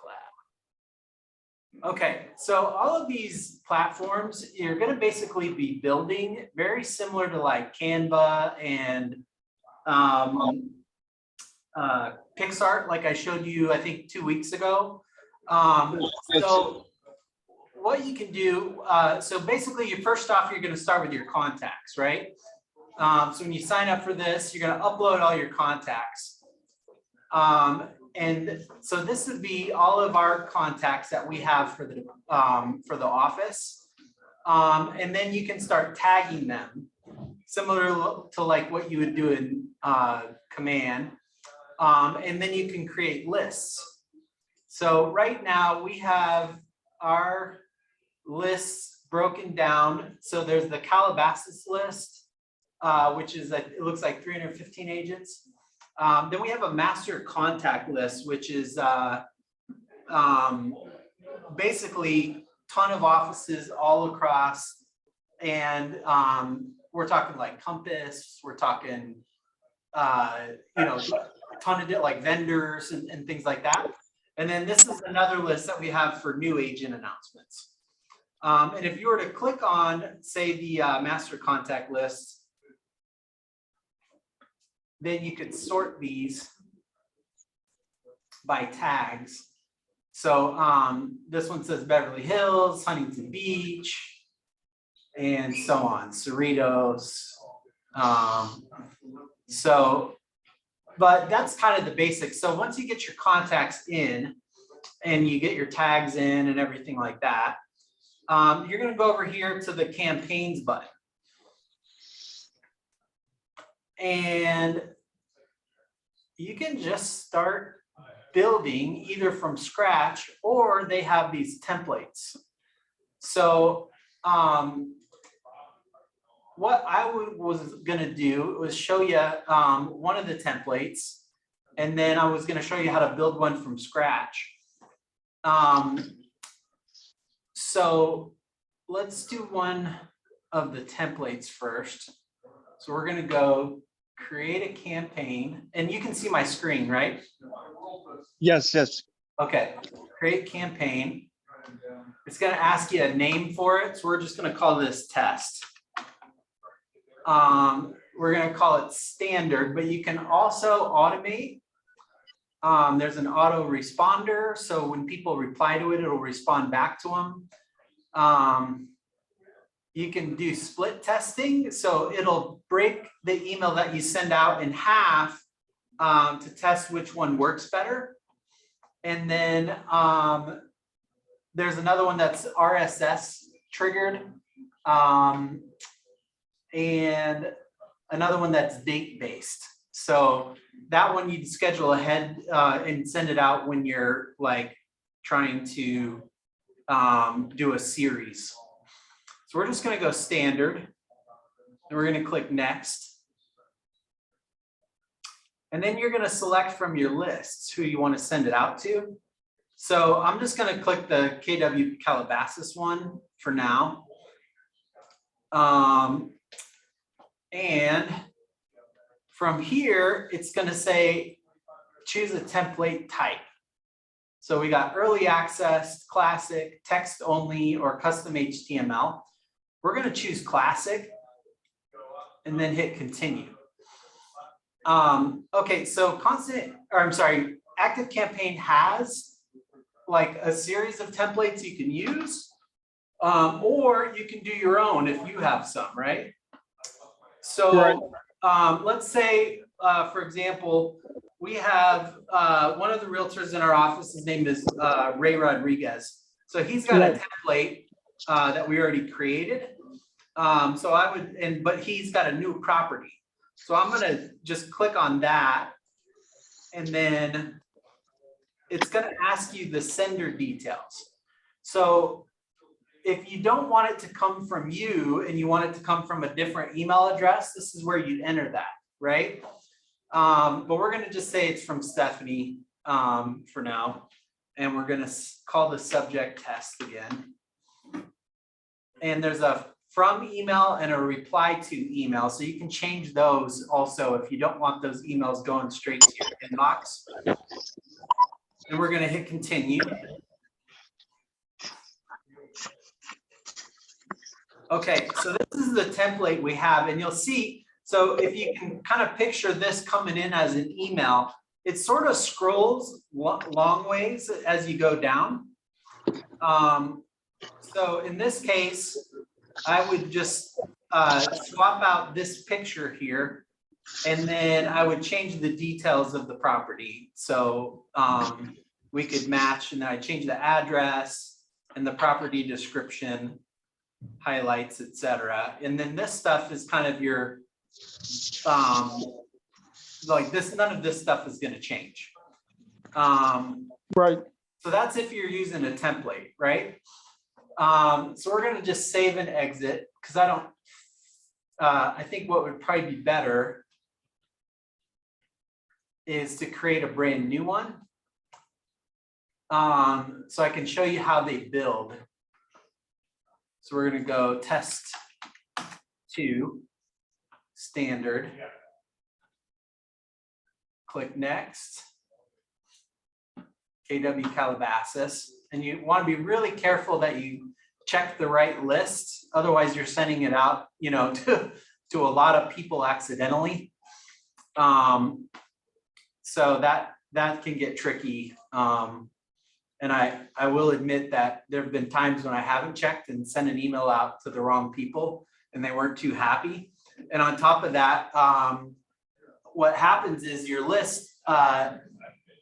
lab. Okay, so all of these platforms, you're going to basically be building very similar to like Canva and PixArt, like I showed you, I think 2 weeks ago. So what you can do, so basically first off, you're going to start with your contacts, right? So when you sign up for this, you're going to upload all your contacts. And so this would be all of our contacts that we have for the office. And then you can start tagging them, similar to like what you would do in Command. And then you can create lists. So right now we have our lists broken down. So there's the Calabasas list, which is that it looks like 315 agents. Then we have a master contact list, which is basically a ton of offices all across. And we're talking like Compass, we're talking, you know, a ton of like vendors and things like that. And then this is another list that we have for new agent announcements. And if you were to click on, say, the master contact list, then you could sort these by tags. So this one says Beverly Hills, Huntington Beach, and so on, Cerritos. But that's kind of the basics. So once you get your contacts in and you get your tags in and everything like that, you're going to go over here to the campaigns button. And you can just start building either from scratch, or they have these templates. So what I was going to do was show you one of the templates, and then I was going to show you how to build one from scratch. So let's do one of the templates first. So we're going to go create a campaign, and you can see my screen, right? Yes, yes. Okay, create campaign. It's going to ask you a name for it. So we're just going to call this test. We're going to call it standard, but you can also automate. There's an auto responder. So when people reply to it, it'll respond back to them. You can do split testing. So it'll break the email that you send out in half to test which one works better. And then there's another one that's RSS triggered. And another one that's date based. So that one you'd schedule ahead and send it out when you're like trying to do a series. So we're just going to go standard, and we're going to click next. And then you're going to select from your lists who you want to send it out to. So I'm just going to click the KW Calabasas one for now. And from here, it's going to say, choose a template type. So we got early access, classic, text only, or custom HTML. We're going to choose classic and then hit continue. Okay, so Active Campaign has like a series of templates you can use, or you can do your own if you have some, right? So let's say, for example, we have one of the realtors in our office. His name is Ray Rodriguez. So he's got a template that we already created. So I would, but he's got a new property. So I'm going to just click on that, and then it's going to ask you the sender details. So if you don't want it to come from you and you want it to come from a different email address, this is where you enter that, right? But we're going to just say it's from Stephanie for now. And we're going to call the subject test again. And there's a from email and a reply to email. So you can change those also if you don't want those emails going straight to your inbox. And we're gonna hit continue. Okay, so this is the template we have, and you'll see, so if you can kind of picture this coming in as an email, it sort of scrolls long ways as you go down. So in this case, I would just swap out this picture here, and then I would change the details of the property. So we could match, and then I change the address and the property description, highlights, etc. And then this stuff is kind of your like this, none of this stuff is going to change. Right. So that's if you're using a template, right? So we're going to just save and exit, because I think what would probably be better is to create a brand new one. So I can show you how they build. So we're going to go test 2, standard. Click next. KW Calabasas. And you want to be really careful that you check the right list. Otherwise, you're sending it out, you know, to a lot of people accidentally. So that can get tricky. And I will admit that there have been times when I haven't checked and sent an email out to the wrong people and they weren't too happy. And on top of that, what happens is your list,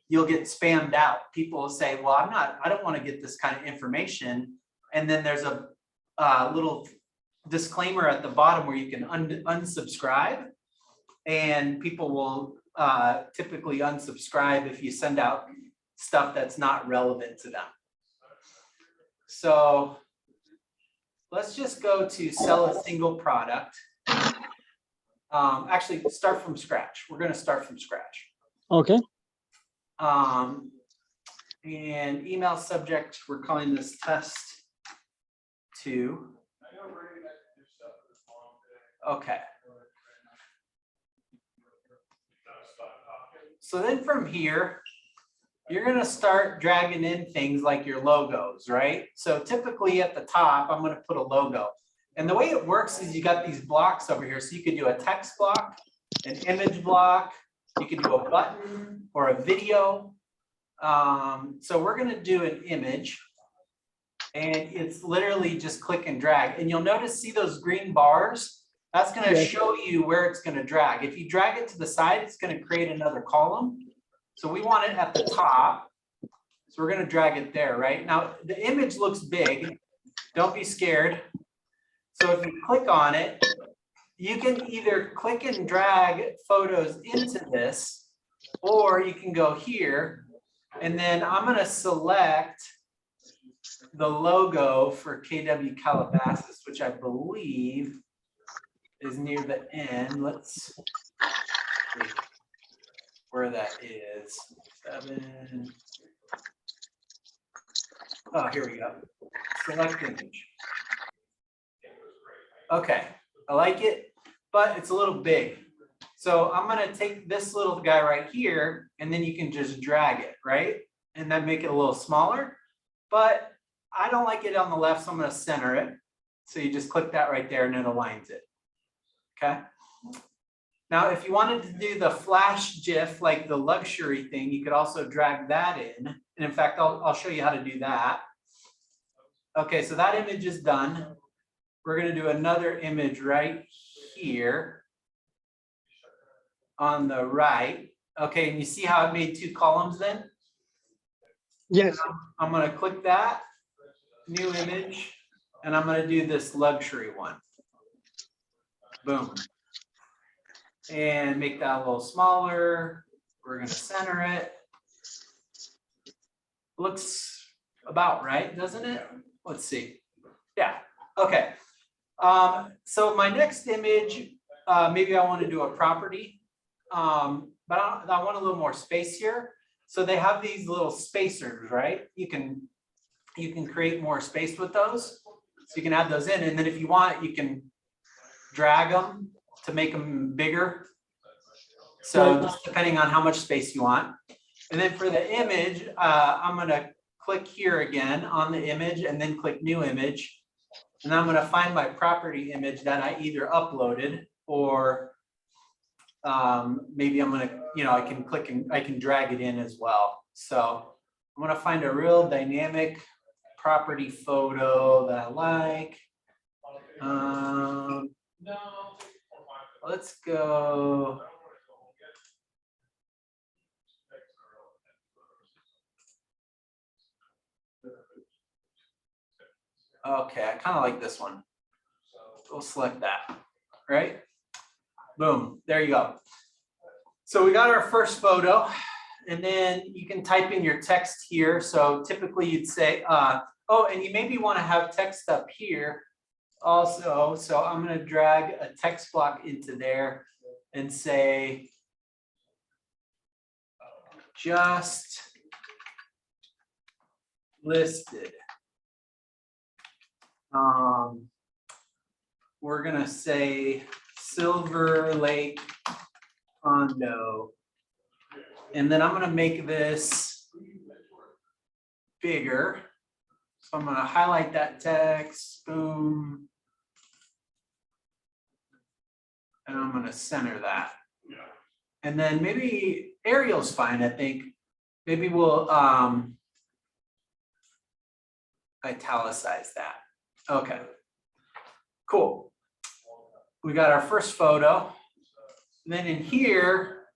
you'll get spammed out. People will say, well, I don't want to get this kind of information. And then there's a little disclaimer at the bottom where you can unsubscribe, and people will typically unsubscribe if you send out stuff that's not relevant to them. So let's just go to sell a single product. Actually, start from scratch. We're going to start from scratch. Okay. And email subject, we're calling this test 2. Okay. So then from here, you're going to start dragging in things like your logos, right? So typically at the top, I'm going to put a logo. And the way it works is you got these blocks over here. So you could do a text block, an image block, you could do a button or a video. So we're going to do an image, and it's literally just click and drag. And you'll notice, see those green bars? That's going to show you where it's going to drag. If you drag it to the side, it's going to create another column. So we want it at the top. So we're going to drag it there, right? Now, the image looks big. Don't be scared. So if you click on it, you can either click and drag photos into this, or you can go here, and then I'm going to select the logo for KW Calabasas, which I believe is near the end. Let's see where that is. 7. Oh, here we go. Select image. Okay, I like it, but it's a little big. So I'm going to take this little guy right here, and then you can just drag it, right? And then make it a little smaller. But I don't like it on the left, so I'm going to center it. So you just click that right there, and it aligns it. Okay. Now, if you wanted to do the flash GIF, like the luxury thing, you could also drag that in. And in fact, I'll show you how to do that. Okay, so that image is done. We're going to do another image right here on the right. Okay, and you see how it made 2 columns then? Yes. I'm going to click that, new image, and I'm going to do this luxury one. Boom. And make that a little smaller. We're going to center it. Looks about right, doesn't it? Let's see. Yeah. Okay. So my next image, maybe I want to do a property, but I want a little more space here. So they have these little spacers, right? You can create more space with those. So you can add those in, and then if you want, you can drag them to make them bigger. So just depending on how much space you want. And then for the image, I'm gonna click here again on the image and then click new image. And I'm gonna find my property image that I either uploaded or maybe I'm gonna, I can click and I can drag it in as well. So I'm gonna find a real dynamic property photo that I like. Let's go. Okay, I kind of like this one. We'll select that, right? Boom, there you go. So we got our first photo, and then you can type in your text here. So typically you'd say, oh, and you maybe want to have text up here also. So I'm going to drag a text block into there and say, just listed. We're going to say Silver Lake condo. And then I'm going to make this bigger. So I'm going to highlight that text, boom. And I'm going to center that. And then maybe Arial's fine, I think. Maybe we'll italicize that. Okay, cool. We got our first photo. And then in here,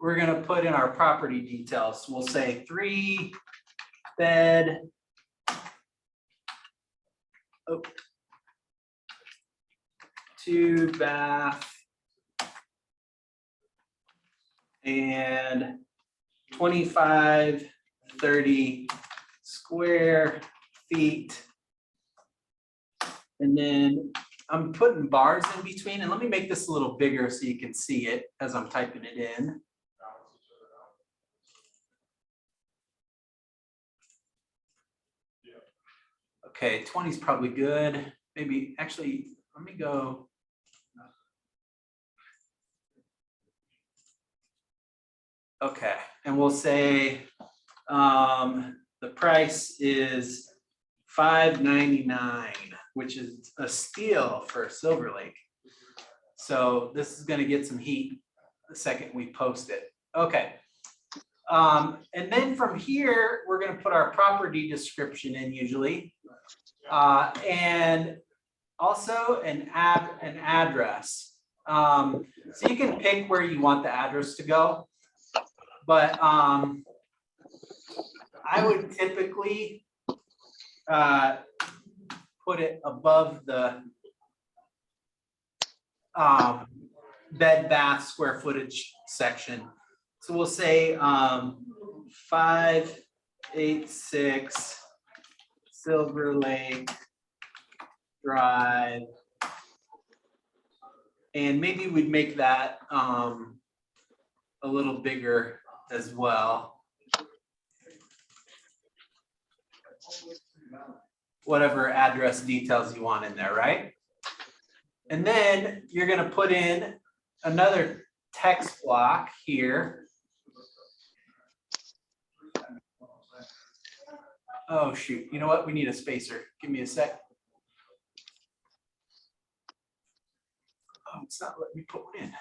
we're going to put in our property details. We'll say 3 bed. 2 bath. And 25-30 square feet. And then I'm putting bars in between, and let me make this a little bigger so you can see it as I'm typing it in. Okay, 20 is probably good. Maybe actually, let me go. Okay, and we'll say the price is $5.99, which is a steal for Silver Lake. So this is going to get some heat the second we post it. Okay. And then from here, we're going to put our property description in usually. And also an address. So you can pick where you want the address to go. But I would typically put it above the bed bath square footage section. So we'll say 586 Silver Lake Drive. And maybe we'd make that a little bigger as well. Whatever address details you want in there, right? And then you're going to put in another text block here. Oh, shoot. You know what? We need a spacer. Give me a sec. Oh, it's not letting me put one in.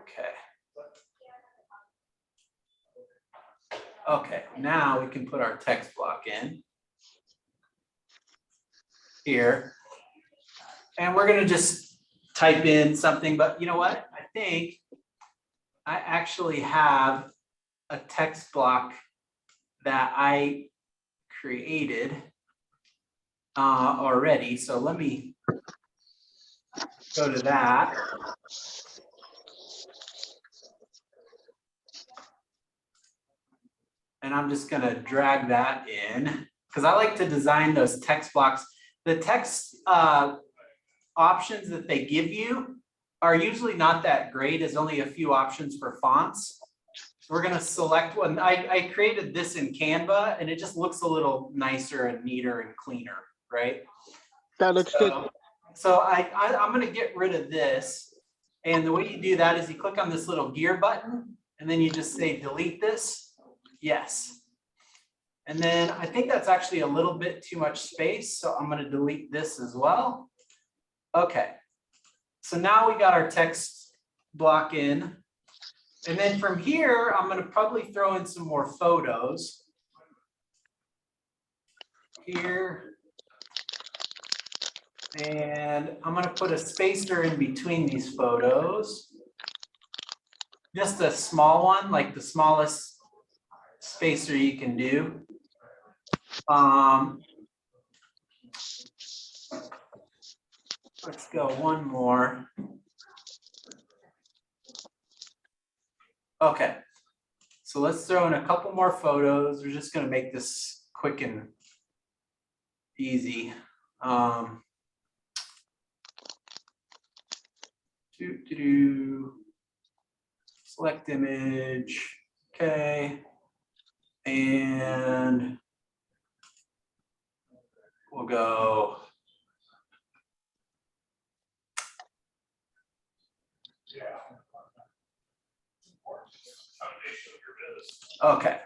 Okay. Okay, now we can put our text block in here. And we're going to just type in something, but you know what? I think I actually have a text block that I created already. So let me go to that. And I'm just going to drag that in because I like to design those text blocks. The text options that they give you are usually not that great. There's only a few options for fonts. So we're going to select one. I created this in Canva and it just looks a little nicer and neater and cleaner, right? That looks good. So I'm going to get rid of this And the way you do that is you click on this little gear button and then you just say delete this. Yes. And then I think that's actually a little bit too much space, so I'm going to delete this as well. Okay. So now we got our text block in. And then from here, I'm going to probably throw in some more photos. Here. And I'm going to put a spacer in between these photos. Just a small one, like the smallest spacer you can do. Let's go one more. Okay, so let's throw in a couple more photos. We're just going to make this quick and easy. Select image. Okay. And we'll go. Okay.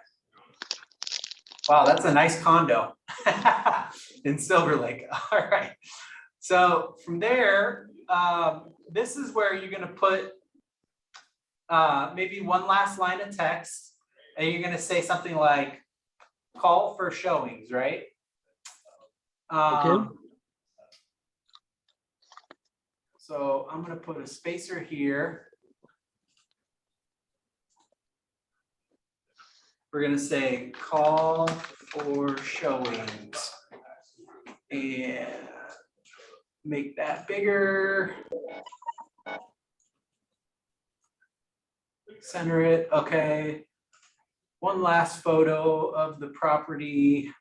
Wow, that's a nice condo in Silver Lake. All right. So from there, this is where you're going to put maybe one last line of text, and you're going to say something like call for showings, right? Okay. So I'm going to put a spacer here. We're going to say call for showings and make that bigger. Center it. Okay. One last photo of the property.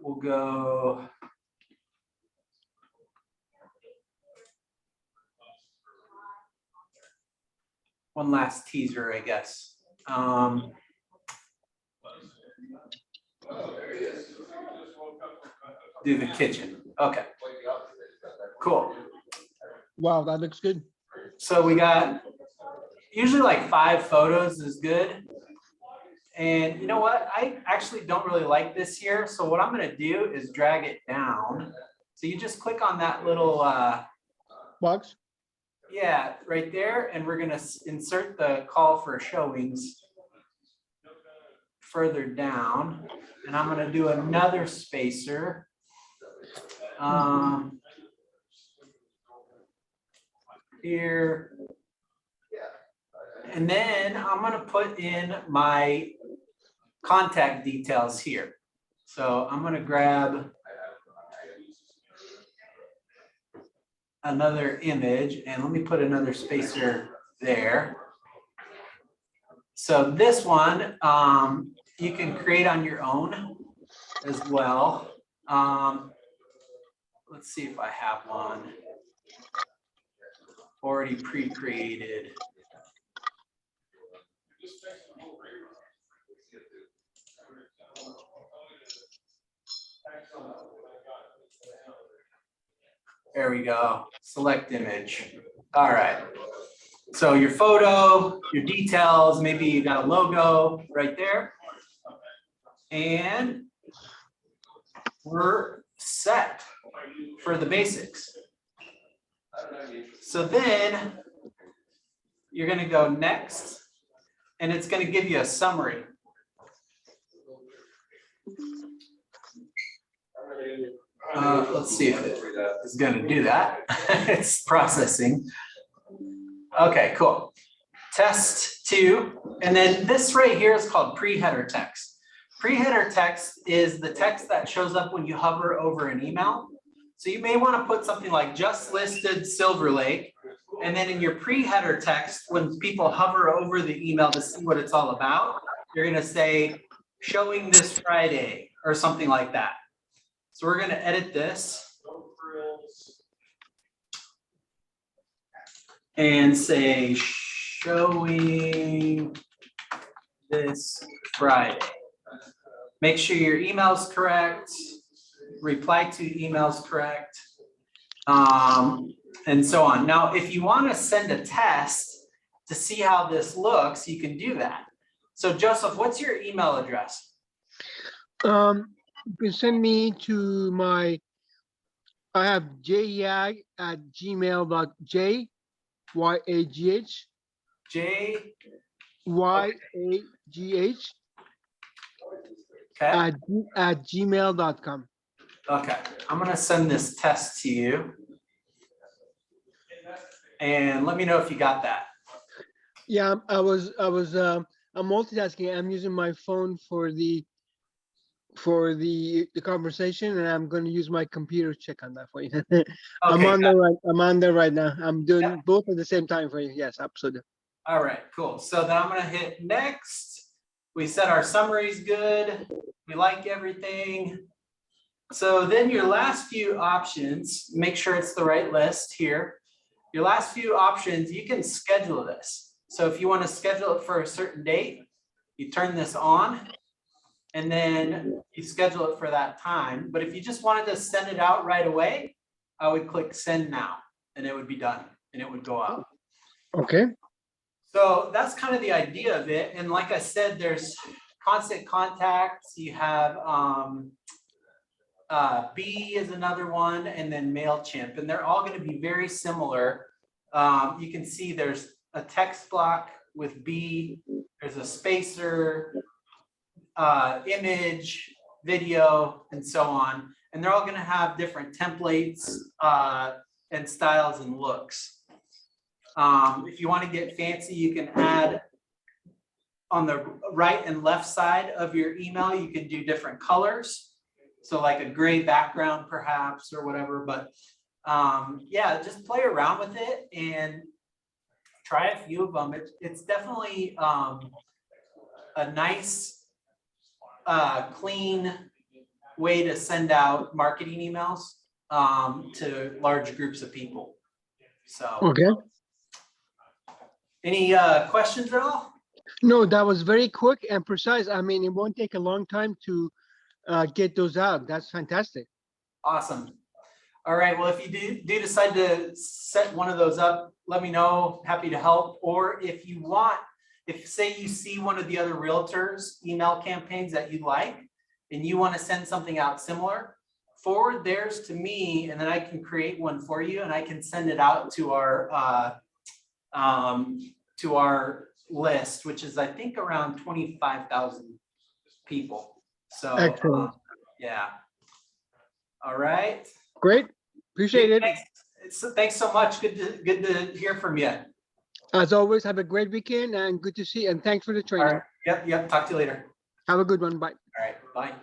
We'll go. One last teaser, I guess. Do the kitchen. Okay. Cool. Wow, that looks good. So we got usually like 5 photos is good. And you know what? I actually don't really like this here. So what I'm going to do is drag it down. So you just click on that little Box? yeah, right there. And we're going to insert the call for showings further down. And I'm going to do another spacer. Here. And then I'm going to put in my contact details here. So I'm going to grab another image and let me put another spacer there. So this one you can create on your own as well. Let's see if I have one already pre-created. There we go. Select image. All right. So your photo, your details, maybe you got a logo right there. And we're set for the basics. So then you're going to go next, and it's going to give you a summary. Let's see if it is going to do that. It's processing. Okay, cool. Test 2. And then this right here is called pre-header text. Pre-header text is the text that shows up when you hover over an email. So you may want to put something like just listed Silver Lake. And then in your pre-header text, when people hover over the email to see what it's all about, you're going to say showing this Friday or something like that. So we're going to edit this and say showing this Friday. Make sure your email's correct. Reply to email's correct. and so on. Now, if you want to send a test to see how this looks, you can do that. So Joseph, what's your email address? You can send me to my, I have jyag@gmail.j, Y-A-G-H, J. Y-A-G-H Okay. at gmail.com. Okay. I'm going to send this test to you. And let me know if you got that. Yeah, I'm multitasking. I'm using my phone for the conversation, and I'm going to use my computer to check on that for you. I'm Okay. on there right now. I'm doing Yep. both at the same time for you. Yes, absolutely. All right, cool. So then I'm going to hit next. We said our summary is good. We like everything. So then your last few options, make sure it's the right list here. Your last few options, you can schedule this. So if you want to schedule it for a certain date, you turn this on and then you schedule it for that time. But if you just wanted to send it out right away, I would click send now and it would be done and it would go out. Okay. So that's kind of the idea of it. And like I said, there's constant contacts. You have B is another one, and then MailChimp, and they're all going to be very similar. You can see there's a text block with B, there's a spacer, image, video, and so on. And they're all going to have different templates and styles and looks. If you want to get fancy, you can add on the right and left side of your email, you can do different colors. So like a gray background perhaps or whatever, but yeah, just play around with it and try a few of them. It's definitely a nice, clean way to send out marketing emails to large groups of people. So. Okay. Any questions at all? No, that was very quick and precise. I mean, it won't take a long time to get those out. That's fantastic. Awesome. All right. Well, if you do decide to set one of those up, let me know. Happy to help. Or if you want, if say you see one of the other realtors' email campaigns that you like, and you want to send something out similar, forward theirs to me, and then I can create one for you, and I can send it out to our list, which is I think around 25,000 people. So Excellent. yeah. All right. Great. Appreciate it. Thanks so much. Good to hear from you. As always, have a great weekend and good to see you. And thanks for the training. All right. Yep. Talk to you later. Have a good one. Bye. All right. Bye.